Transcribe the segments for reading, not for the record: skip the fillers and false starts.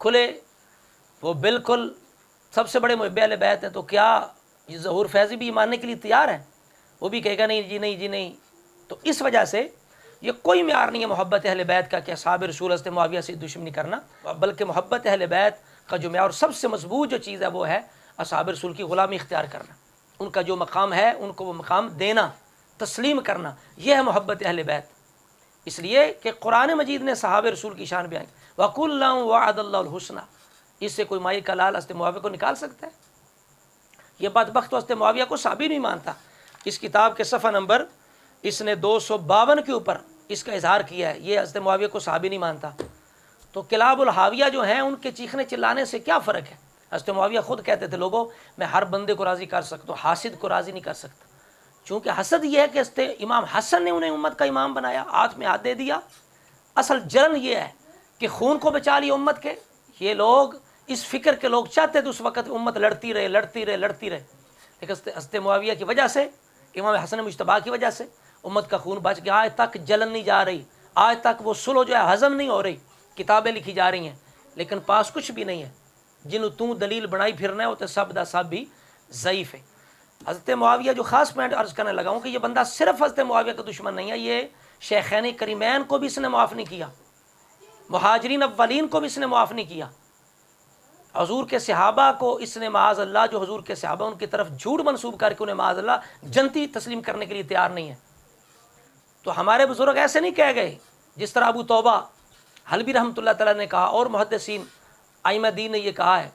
کھلے، وہ بالکل سب سے بڑے محب اہل بیت ہیں، تو کیا یہ ظہور فیضی بھی ماننے کے لیے تیار ہے؟ وہ بھی کہے گا نہیں جی، نہیں جی نہیں۔ تو اس وجہ سے یہ کوئی معیار نہیں ہے محبت اہل بیت کا کہ اصحاب رسول حضرت معاویہ سے دشمنی کرنا، بلکہ محبت اہل بیت کا جو معیار سب سے مضبوط جو چیز ہے وہ ہے اصحاب رسول کی غلامی اختیار کرنا، ان کا جو مقام ہے ان کو وہ مقام دینا، تسلیم کرنا، یہ ہے محبت اہل بیت۔ اس لیے کہ قرآن مجید نے صحابہ رسول کی شان بیان کی، وَكُلًّا وَعَدَ اللَّهُ الْحُسْنَى، اس سے کوئی مائی کا لال حضرت معاویہ کو نکال سکتا ہے؟ یہ بدبخت حضرت معاویہ کو صحابی نہیں مانتا۔ اس کتاب کے صفحہ نمبر اس نے 252 کے اوپر اس کا اظہار کیا ہے، یہ حضرت معاویہ کو صحابی نہیں مانتا۔ تو کلاب الحاویہ جو ہیں ان کے چیخنے چلانے سے کیا فرق ہے؟ حضرت معاویہ خود کہتے تھے لوگوں میں ہر بندے کو راضی کر سکتا ہوں، حاسد کو راضی نہیں کر سکتا، چونکہ حسد یہ ہے کہ حضرت امام حسن نے انہیں امت کا امام بنایا، ہاتھ میں ہاتھ دے دیا۔ اصل جرن یہ ہے کہ خون کو بچا لیا امت کے، یہ لوگ اس فکر کے لوگ چاہتے تھے اس وقت امت لڑتی رہے لڑتی رہے لڑتی رہے، لیکن حضرت معاویہ کی وجہ سے، امام حسن مجتبیٰ کی وجہ سے امت کا خون بچ گیا، آج تک جلن نہیں جا رہی، آج تک وہ صلح جو ہے ہضم نہیں ہو رہی، کتابیں لکھی جا رہی ہیں لیکن پاس کچھ بھی نہیں ہے، جنہوں تو دلیل بنائی پھرنا ہے وہ تو سب دا سب بھی ضعیف ہے۔ حضرت معاویہ جو خاص پوائنٹ عرض کرنے لگا ہوں کہ یہ بندہ صرف حضرت معاویہ کا دشمن نہیں ہے، یہ شیخین کریمین کو بھی اس نے معاف نہیں کیا، مہاجرین اولین کو بھی اس نے معاف نہیں کیا، حضور کے صحابہ کو اس نے معاذ اللہ، جو حضور کے صحابہ ان کی طرف جھوٹ منسوب کر کے انہیں معاذ اللہ جنتی تسلیم کرنے کے لیے تیار نہیں ہے۔ تو ہمارے بزرگ ایسے نہیں کہہ گئے جس طرح ابو توبہ حلبی رحمۃ اللہ تعالیٰ نے کہا، اور محدثین ائمہ دین نے یہ کہا ہے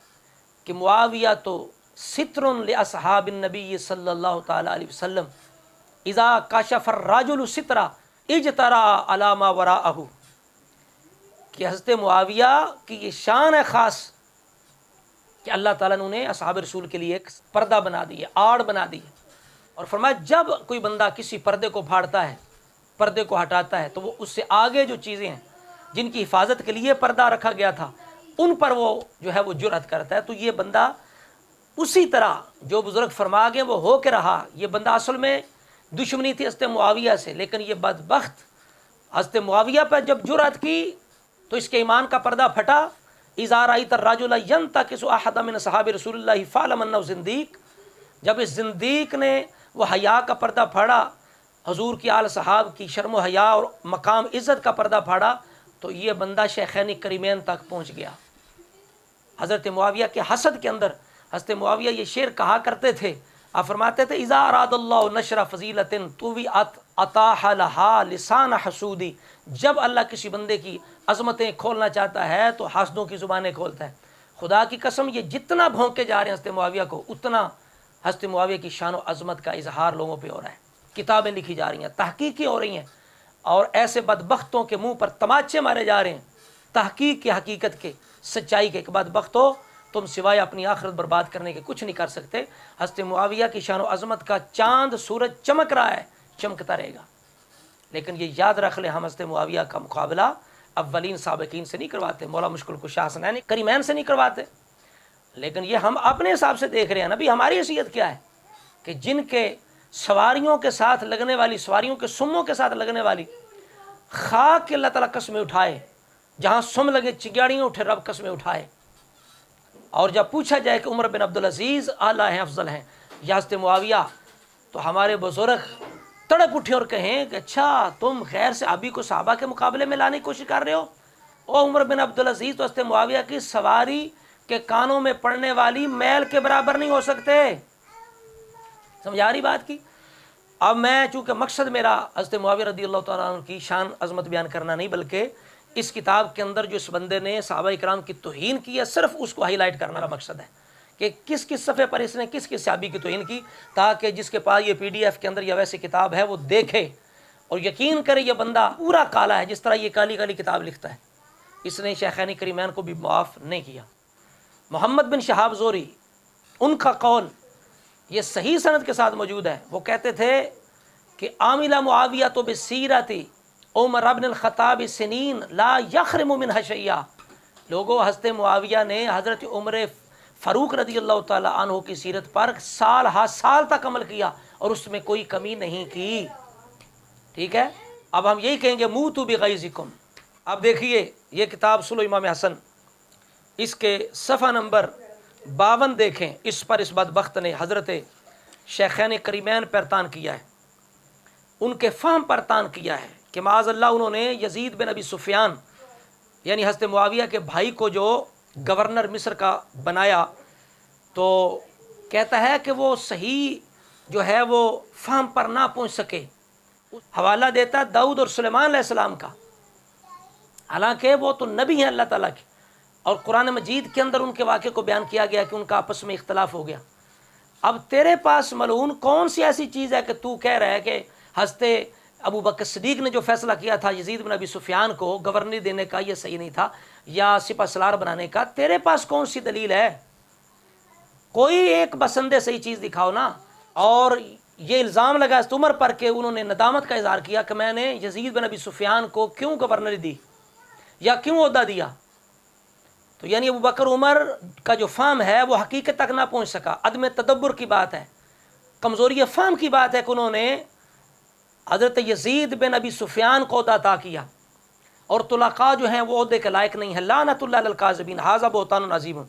کہ معاویہ تو ستر لاصحاب النبی صلی اللہ تعالیٰ علیہ وسلم اذا کاشف الرجل سترا اجترا علی ما وراءہ، کہ حضرت معاویہ کی یہ شان ہے خاص کہ اللہ تعالیٰ نے انہیں اصحاب رسول کے لیے ایک پردہ بنا دی ہے، آڑ بنا دی ہے، اور فرمایا جب کوئی بندہ کسی پردے کو پھاڑتا ہے، پردے کو ہٹاتا ہے، تو وہ اس سے آگے جو چیزیں ہیں جن کی حفاظت کے لیے پردہ رکھا گیا تھا ان پر وہ جو ہے وہ جرأت کرتا ہے۔ تو یہ بندہ اسی طرح جو بزرگ فرما گئے وہ ہو کے رہا، یہ بندہ اصل میں دشمنی تھی حضرت معاویہ سے، لیکن یہ بدبخت حضرت معاویہ پر جب جرأت کی تو اس کے ایمان کا پردہ پھٹا۔ اذا رأیت الرجل ینتقص احد من صحاب رسول اللہ فاعلم انہ زندیق، جب اس زندیق نے وہ حیا کا پردہ پھاڑا، حضور کی آل صحاب کی شرم و حیا اور مقام عزت کا پردہ پھاڑا، تو یہ بندہ شیخین کریمین تک پہنچ گیا۔ حضرت معاویہ کے حسد کے اندر حضرت معاویہ یہ شعر کہا کرتے تھے، آپ فرماتے تھے اذا اراد اللہ نشر فضیلۃ طویعت اتاح لها لسان حسودی، جب اللہ کسی بندے کی عظمتیں کھولنا چاہتا ہے تو حاسدوں کی زبانیں کھولتا ہے۔ خدا کی قسم یہ جتنا بھونکے جا رہے ہیں حضرت معاویہ کو، اتنا حضرت معاویہ کی شان و عظمت کا اظہار لوگوں پہ ہو رہا ہے، کتابیں لکھی جا رہی ہیں، تحقیقیں ہو رہی ہیں، اور ایسے بدبختوں کے منہ پر تماچے مارے جا رہے ہیں تحقیق کے، حقیقت کے، سچائی کے، کہ بدبختو تم سوائے اپنی آخرت برباد کرنے کے کچھ نہیں کر سکتے۔ حضرت معاویہ کی شان و عظمت کا چاند سورج چمک رہا ہے، چمکتا رہے گا، لیکن یہ یاد رکھ لیں ہم حضرت معاویہ کا مقابلہ اولین سابقین سے نہیں کرواتے، مولا مشکل کشا حسنین کریمین سے نہیں کرواتے، لیکن یہ ہم اپنے حساب سے دیکھ رہے ہیں نا بھی ہماری حیثیت کیا ہے کہ جن کے سواریوں کے ساتھ لگنے والی، سواریوں کے سموں کے ساتھ لگنے والی خاک کے اللہ تعالیٰ قسمیں اٹھائے، جہاں سم لگے چنگاڑیاں اٹھے رب قسمیں اٹھائے، اور جب پوچھا جائے کہ عمر بن عبدالعزیز اعلیٰ ہیں، افضل ہیں یا حضرت معاویہ، تو ہمارے بزرگ تڑپ اٹھے اور کہیں کہ اچھا تم غیر صحابی کو صحابہ کے مقابلے میں لانے کی کوشش کر رہے ہو، او عمر بن عبدالعزیز تو حضرت معاویہ کی سواری کے کانوں میں پڑنے والی میل کے برابر نہیں ہو سکتے۔ سمجھا رہی بات کی؟ اب میں چونکہ مقصد میرا حضرت معاویہ رضی اللہ تعالیٰ عنہ کی شان عظمت بیان کرنا نہیں، بلکہ اس کتاب کے اندر جو اس بندے نے صحابہ کرام کی توہین کی ہے صرف اس کو ہائی لائٹ کرنا کا مقصد ہے کہ کس کس صفحے پر اس نے کس کس صحابی کی توہین کی، تاکہ جس کے پاس یہ PDF کے اندر یا ویسی کتاب ہے وہ دیکھے اور یقین کرے یہ بندہ پورا کالا ہے، جس طرح یہ کالی کالی کتاب لکھتا ہے۔ اس نے شیخین کریمین کو بھی معاف نہیں کیا۔ محمد بن شہاب زہری، ان کا قول یہ صحیح سند کے ساتھ موجود ہے، وہ کہتے تھے کہ عامل معاویہ تو بسیرت عمر بن الخطاب سنین لا یخرم منها شیئا، لوگوں حضرت معاویہ نے حضرت عمر فاروق رضی اللہ تعالی عنہ کی سیرت پر سال ہا سال تک عمل کیا اور اس میں کوئی کمی نہیں کی۔ ٹھیک ہے، اب ہم یہی کہیں گے موتوا بغیظکم۔ اب دیکھیے یہ کتاب صلح امام حسن اس کے صفحہ نمبر 52 دیکھیں، اس پر اس بدبخت نے حضرت شیخین کریمین پر تان کیا ہے، ان کے فہم پر تان کیا ہے کہ معاذ اللہ انہوں نے یزید بن ابی سفیان یعنی حضرت معاویہ کے بھائی کو جو گورنر مصر کا بنایا، تو کہتا ہے کہ وہ صحیح جو ہے وہ فہم پر نہ پہنچ سکے۔ حوالہ دیتا ہے داؤد اور سلیمان علیہ السلام کا، حالانکہ وہ تو نبی ہیں اللہ تعالیٰ کے، اور قرآن مجید کے اندر ان کے واقعے کو بیان کیا گیا کہ ان کا آپس میں اختلاف ہو گیا۔ اب تیرے پاس ملعون کون سی ایسی چیز ہے کہ تو کہہ رہا ہے کہ حضرت ابو بکر صدیق نے جو فیصلہ کیا تھا یزید بن ابی سفیان کو گورنر دینے کا یہ صحیح نہیں تھا، یا سپہ سالار بنانے کا، تیرے پاس کون سی دلیل ہے؟ کوئی ایک بسندے صحیح چیز دکھاؤ نا۔ اور یہ الزام لگا اس عمر پر کہ انہوں نے ندامت کا اظہار کیا کہ میں نے یزید بن ابی سفیان کو کیوں گورنری دی یا کیوں عہدہ دیا۔ تو یعنی ابو بکر عمر کا جو فہم ہے وہ حقیقت تک نہ پہنچ سکا، عدم تدبر کی بات ہے، کمزوری فہم کی بات ہے کہ انہوں نے حضرت یزید بن ابی سفیان کو عہدہ عطا کیا، اور طلقاء جو ہیں وہ عہدے کے لائق نہیں ہیں۔ لعنت اللہ علی الکاذبین، ھذا بہتان عظیم۔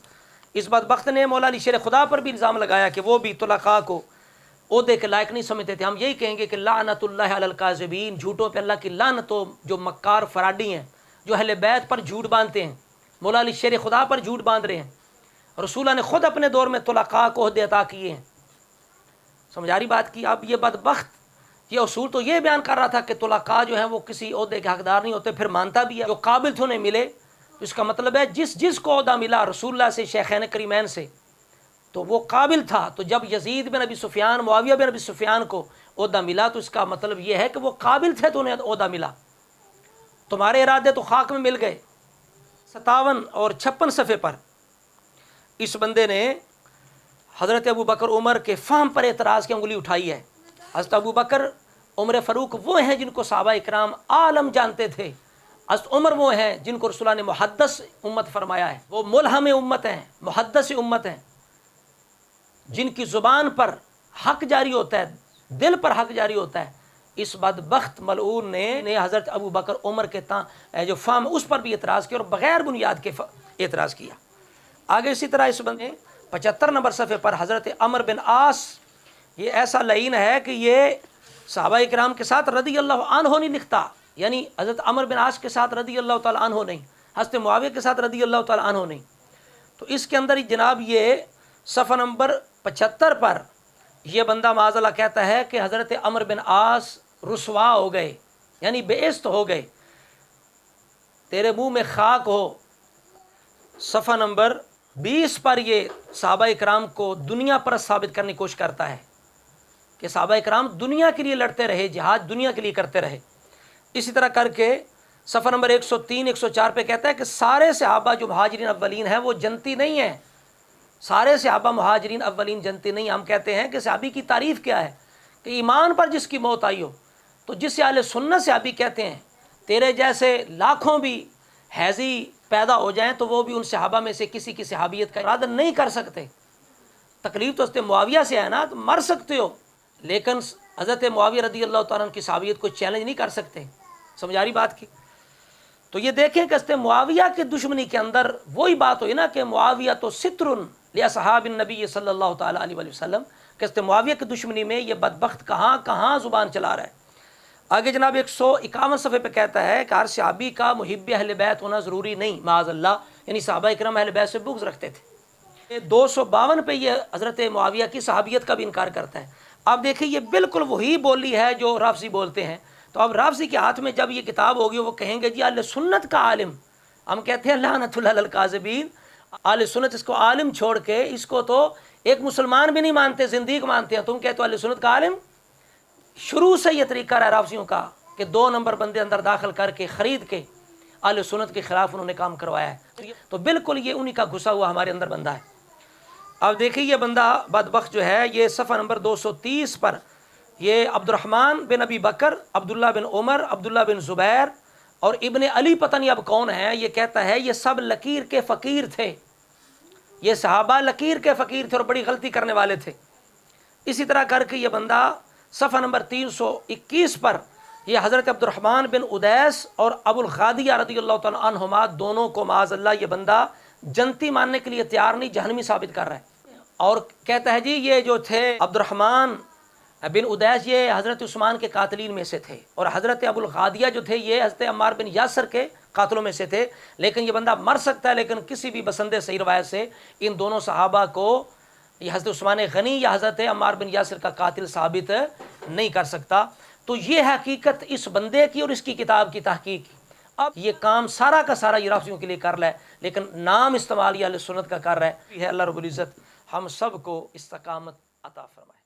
اس بدبخت نے مولا علی شیر خدا پر بھی الزام لگایا کہ وہ بھی طلقاء کو عہدے کے لائق نہیں سمجھتے تھے۔ ہم یہی کہیں گے کہ لعنت اللہ علی الکاذبین، جھوٹوں پہ اللہ کی لعنت ہو جو مکار فراڈی ہیں، جو اہل بیت پر جھوٹ باندھتے ہیں، مولا علی شیر خدا پر جھوٹ باندھ رہے ہیں۔ رسول اللہ نے خود اپنے دور میں طلقاء کو عہدے عطا کیے ہیں۔ سمجھا رہی بات کی؟ اب یہ بدبخت یہ اصول تو یہ بیان کر رہا تھا کہ طلقاء جو ہیں وہ کسی عہدے کے حقدار نہیں ہوتے، پھر مانتا بھی ہے جو قابل تھے انہیں ملے۔ اس کا مطلب ہے جس کو عہدہ ملا رسول اللہ سے، شیخین کریمین سے، تو وہ قابل تھا۔ تو جب یزید بن ابی سفیان، معاویہ بن ابی سفیان کو عہدہ ملا تو اس کا مطلب یہ ہے کہ وہ قابل تھے تو انہیں عہدہ ملا۔ تمہارے ارادے تو خاک میں مل گئے۔ 57 اور 56 صفحے پر اس بندے نے حضرت ابو بکر عمر کے فہم پر اعتراض کی انگلی اٹھائی ہے۔ حضرت ابو بکر عمر فاروق وہ ہیں جن کو صحابہ اکرام عالم جانتے تھے، حضرت عمر وہ ہیں جن کو رسول اللہ نے محدث امت فرمایا ہے، وہ ملہم امت ہیں، محدث امت ہیں، جن کی زبان پر حق جاری ہوتا ہے، دل پر حق جاری ہوتا ہے۔ اس بدبخت ملعون نے حضرت ابو بکر عمر کے جو فہم اس پر بھی اعتراض کیا اور بغیر بنیاد کے اعتراض کیا۔ آگے اسی طرح اس بندے 75 نمبر صفحے پر حضرت عمر بن عاص، یہ ایسا لعین ہے کہ یہ صحابہ اکرام کے ساتھ رضی اللہ عنہ نہیں لکھتا، یعنی حضرت عمر بن عاص کے ساتھ رضی اللہ تعالیٰ عنہ نہیں، حضرت معاویہ کے ساتھ رضی اللہ تعالیٰ عنہ نہیں۔ تو اس کے اندر جناب یہ صفحہ نمبر 75 پر یہ بندہ معاذ اللہ کہتا ہے کہ حضرت عمر بن عاص رسوا ہو گئے، یعنی بے عزت ہو گئے، تیرے منہ میں خاک ہو۔ صفحہ نمبر 20 پر یہ صحابہ اکرام کو دنیا پرست ثابت کرنے کی کوشش کرتا ہے کہ صحابہ اکرام دنیا کے لیے لڑتے رہے، جہاد دنیا کے لیے کرتے رہے۔ اسی طرح کر کے صفحہ نمبر 103 104 پہ کہتا ہے کہ سارے صحابہ جو مہاجرین اولین ہیں وہ جنتی نہیں ہیں، سارے صحابہ مہاجرین اولین جنتی نہیں۔ ہم کہتے ہیں کہ صحابی کی تعریف کیا ہے کہ ایمان پر جس کی موت آئی ہو، تو جسے اہل سنت صحابی کہتے ہیں۔ تیرے جیسے لاکھوں بھی حیضی پیدا ہو جائیں تو وہ بھی ان صحابہ میں سے کسی کی صحابیت کا ارادہ نہیں کر سکتے۔ تکلیف تو حضرت معاویہ سے ہے نا، تو مر سکتے ہو، لیکن حضرت معاویہ رضی اللہ تعالیٰ عنہ کی صحابیت کو چیلنج نہیں کر سکتے۔ سمجھا رہی بات کی؟ تو یہ دیکھیں کہ حضرت معاویہ کے دشمنی کے اندر وہی بات ہوئی نا کہ معاویہ تو ستر لاصحاب النبی صلی اللہ تعالیٰ علیہ وسلم، کہ حضرت معاویہ کی دشمنی میں یہ بدبخت کہاں کہاں زبان چلا رہا ہے۔ آگے جناب 151 صفحے پہ کہتا ہے کہ ہر صحابی کا محب اہل بیت ہونا ضروری نہیں، معاذ اللہ، یعنی صحابہ اکرام اہل بیت سے بغض رکھتے تھے۔ 252 پہ یہ حضرت معاویہ کی صحابیت کا بھی انکار کرتا ہے۔ اب دیکھیں یہ بالکل وہی بولی ہے جو رافضی بولتے ہیں۔ تو اب رافضی کے ہاتھ میں جب یہ کتاب ہوگی وہ کہیں گے جی اہل سنت کا عالم، ہم کہتے ہیں لعنت اللہ علی الکاذبین، اہل سنت اس کو عالم چھوڑ کے اس کو تو ایک مسلمان بھی نہیں مانتے، زندیق مانتے ہیں، تم کہتے ہو اہل سنت کا عالم۔ شروع سے یہ طریقہ رہا رافضیوں کا کہ 2 نمبر بندے اندر داخل کر کے خرید کے اہل سنت کے خلاف انہوں نے کام کروایا ہے۔ تو بالکل یہ انہی کا گھسا ہوا ہمارے اندر بندہ ہے۔ اب دیکھیے یہ بندہ بدبخت جو ہے یہ صفحہ نمبر 230 پر یہ عبد الرحمن بن ابی بکر، عبداللہ بن عمر، عبداللہ بن زبیر اور ابن علی پتہ نہیں اب کون ہے، یہ کہتا ہے یہ سب لکیر کے فقیر تھے، یہ صحابہ لکیر کے فقیر تھے اور بڑی غلطی کرنے والے تھے۔ اسی طرح کر کے یہ بندہ صفحہ نمبر 321 پر یہ حضرت عبد الرحمن بن ادیس اور ابو الغادیہ رضی اللہ تعالیٰ عنہما دونوں کو معاذ اللہ یہ بندہ جنتی ماننے کے لیے تیار نہیں، جہنمی ثابت کر رہا ہے۔ اور کہتا ہے جی یہ جو تھے عبد الرحمن بن ادیس یہ حضرت عثمان کے قاتلین میں سے تھے، اور حضرت ابو الغادیہ جو تھے یہ حضرت عمار بن یاسر کے قاتلوں میں سے تھے، لیکن یہ بندہ مر سکتا ہے لیکن کسی بھی بسند صحیح روایت سے ان دونوں صحابہ کو یہ حضرت عثمان غنی یا حضرت عمار بن یاسر کا قاتل ثابت نہیں کر سکتا۔ تو یہ حقیقت اس بندے کی اور اس کی کتاب کی تحقیق کی۔ اب یہ کام سارا کا سارا یہ رافضیوں کے لیے کر رہا ہے، لیکن نام استعمال یہ اہل سنت کا کر رہا ہے۔ اللہ رب العزت ہم سب کو استقامت عطا فرمائے۔